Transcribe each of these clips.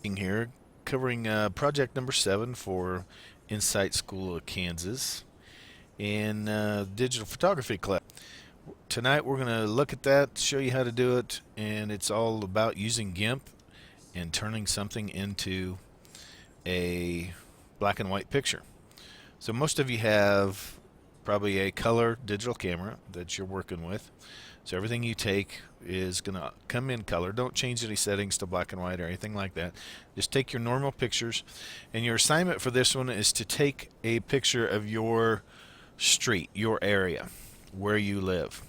Here covering project number 7 for Insight School of Kansas in digital photography class. Tonight we're going to look at that, show you how to do it, and it's all about using GIMP and turning something into a black and white picture. So most of you have probably a color digital camera that you're working with. So everything you take is going to come in color. Don't change any settings to black and white or anything like that. Just take your normal pictures. And your assignment for this one is to take a picture of your street, your area, where you live.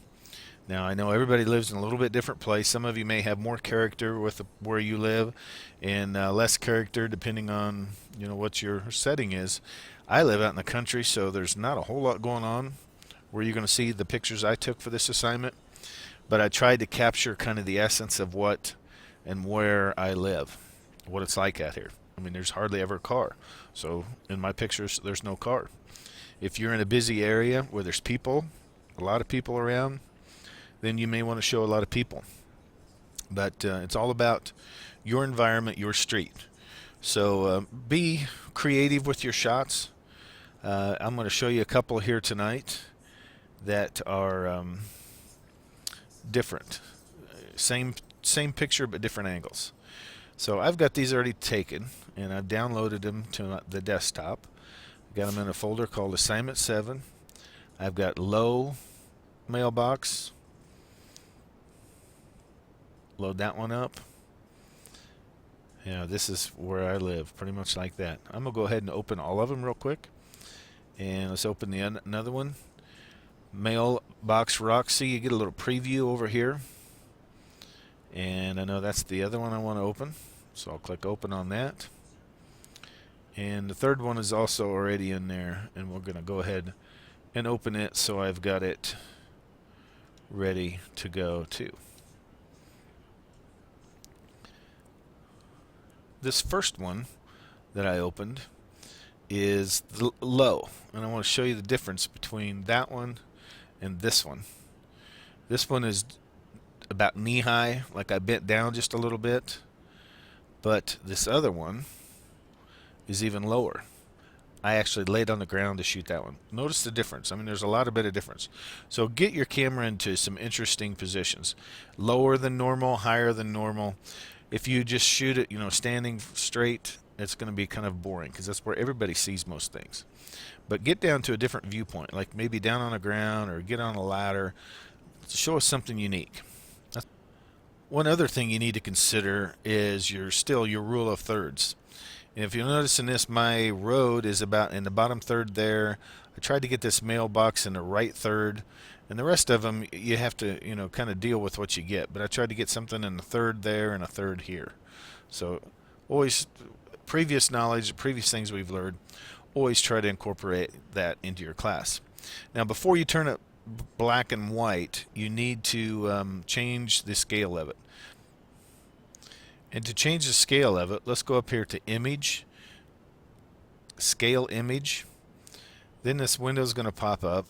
Now, I know everybody lives in a little bit different place. Some of you may have more character with where you live and less character depending on, what your setting is. I live out in the country, so there's not a whole lot going on where you're going to see the pictures I took for this assignment. But I tried to capture kind of the essence of what and where I live, what it's like out here. I mean, there's hardly ever a car. So in my pictures, there's no car. If you're in a busy area where there's people, a lot of people around, then you may want to show a lot of people. But it's all about your environment, your street. So be creative with your shots. I'm going to show you a couple here tonight that are different. Same picture but different angles. So I've got these already taken and I've downloaded them to the desktop. Got them in a folder called Assignment 7. I've got low mailbox. Load that one up. This is where I live, pretty much like that. I'm going to go ahead and open all of them real quick. And let's open another one. Mailbox Roxy. You get a little preview over here. And I know that's the other one I want to open. So I'll click open on that. And the third one is also already in there. And we're going to go ahead and open it so I've got it ready to go too. This first one that I opened is the low, and I want to show you the difference between that one and this one. This one is about knee high, like I bent down just a little bit, but this other one is even lower. I actually laid on the ground to shoot that one. Notice the difference. I mean, there's a bit of difference. So get your camera into some interesting positions. Lower than normal, higher than normal. If you just shoot it, standing straight, it's going to be kind of boring because that's where everybody sees most things. But get down to a different viewpoint, like maybe down on the ground or get on a ladder to show us something unique. One other thing you need to consider is your rule of thirds. And if you'll notice in this, my road is about in the bottom third there. I tried to get this mailbox in the right third. And the rest of them, you have to, kind of deal with what you get. But I tried to get something in the third there and a third here. So always, previous knowledge, previous things we've learned, always try to incorporate that into your class. Now, before you turn it black and white, you need to change the scale of it. And to change the scale of it, let's go up here to Image, Scale Image. Then this window is going to pop up.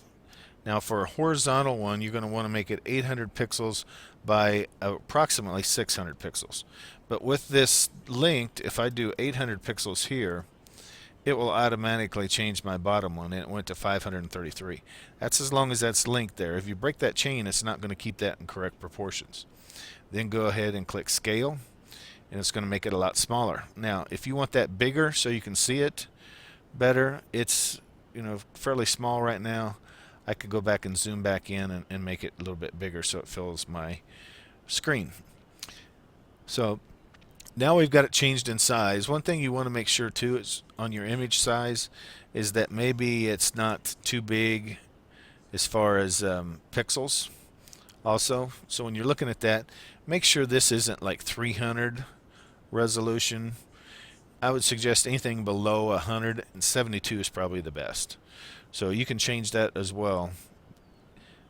Now for a horizontal one, you're going to want to make it 800 pixels by approximately 600 pixels. But with this linked, if I do 800 pixels here, it will automatically change my bottom one, and it went to 533. That's as long as that's linked there. If you break that chain, it's not going to keep that in correct proportions. Then go ahead and click Scale, and it's going to make it a lot smaller. Now, if you want that bigger so you can see it better, it's fairly small right now. I could go back and zoom back in and make it a little bit bigger so it fills my screen. So now we've got it changed in size. One thing you want to make sure too is on your image size is that maybe it's not too big as far as pixels also. So when you're looking at that, make sure this isn't like 300 resolution. I would suggest anything below 172 is probably the best. So you can change that as well.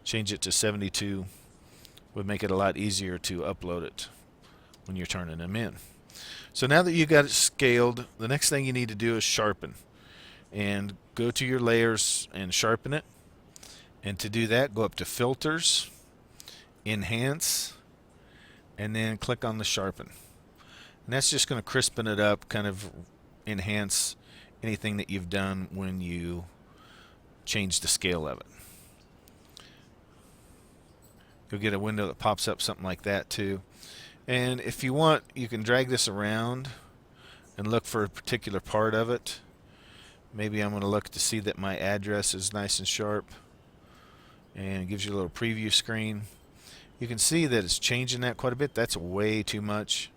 Change it to 72 would make it a lot easier to upload it when you're turning them in. So now that you got it scaled, the next thing you need to do is sharpen. And go to your layers and sharpen it. And to do that, go up to Filters, Enhance, and then click on the Sharpen. And that's just going to crispen it up, kind of enhance anything that you've done when you change the scale of it. You'll get a window that pops up something like that too. And if you want, you can drag this around and look for a particular part of it. Maybe I'm going to look to see that my address is nice and sharp, and it gives you a little preview screen. You can see that it's changing that quite a bit. That's way too much.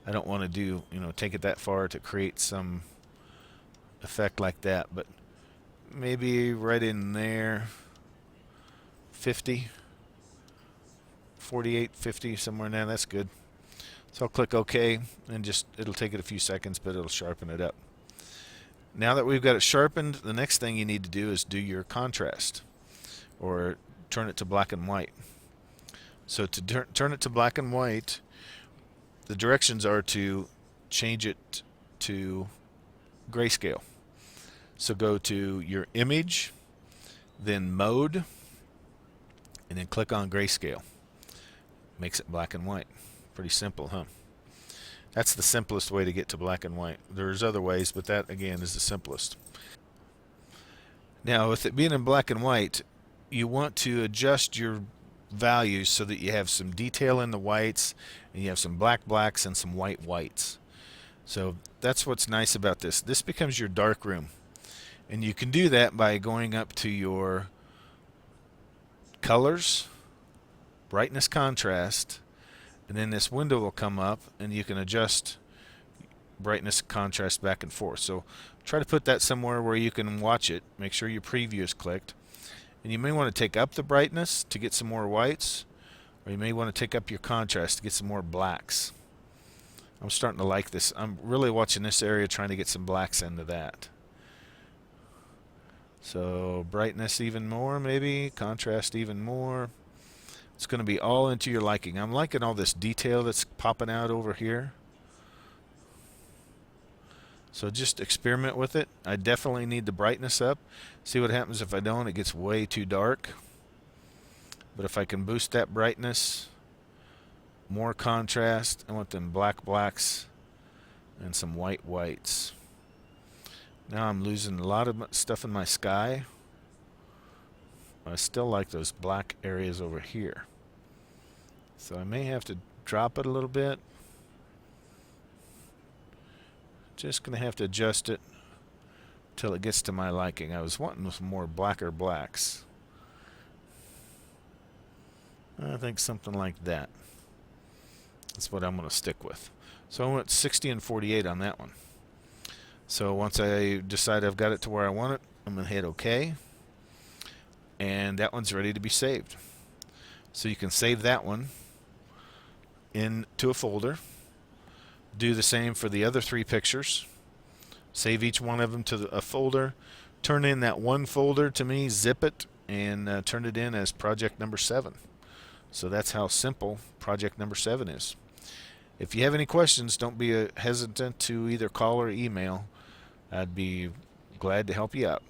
I don't want to do, take it that far to create some effect like that, but maybe right in there, 50, 48, 50, somewhere in there. That's good. So I'll click OK, and it'll take it a few seconds, but it'll sharpen it up. Now that we've got it sharpened, the next thing you need to do is do your contrast, or turn it to black and white. So to turn it to black and white, the directions are to change it to grayscale. So go to your image, then mode, and then click on grayscale. Makes it black and white. Pretty simple, huh? That's the simplest way to get to black and white. There's other ways, but that again is the simplest. Now, with it being in black and white, you want to adjust your values so that you have some detail in the whites, and you have some black blacks and some white whites. So that's what's nice about this. This becomes your dark room, and you can do that by going up to your colors, brightness, contrast, and then this window will come up, and you can adjust brightness and contrast back and forth. So try to put that somewhere where you can watch it. Make sure your preview is clicked. And you may want to take up the brightness to get some more whites, or you may want to take up your contrast to get some more blacks. I'm starting to like this. I'm really watching this area, trying to get some blacks into that. So brightness even more, maybe contrast even more. It's going to be all into your liking. I'm liking all this detail that's popping out over here. So just experiment with it. I definitely need the brightness up. See what happens if I don't. It gets way too dark. But if I can boost that brightness, more contrast, I want them black blacks and some white whites. Now I'm losing a lot of stuff in my sky. I still like those black areas over here. So I may have to drop it a little bit. Just going to have to adjust it till it gets to my liking. I was wanting some more blacker blacks. I think something like that. That's what I'm going to stick with. So I went 60 and 48 on that one. So once I decide I've got it to where I want it, I'm going to hit OK. And that one's ready to be saved. So you can save that one into a folder. Do the same for the other 3 pictures. Save each one of them to a folder. Turn in that one folder to me, zip it, and turn it in as project number 7. So that's how simple project number 7 is. If you have any questions, don't be hesitant to either call or email. I'd be glad to help you out.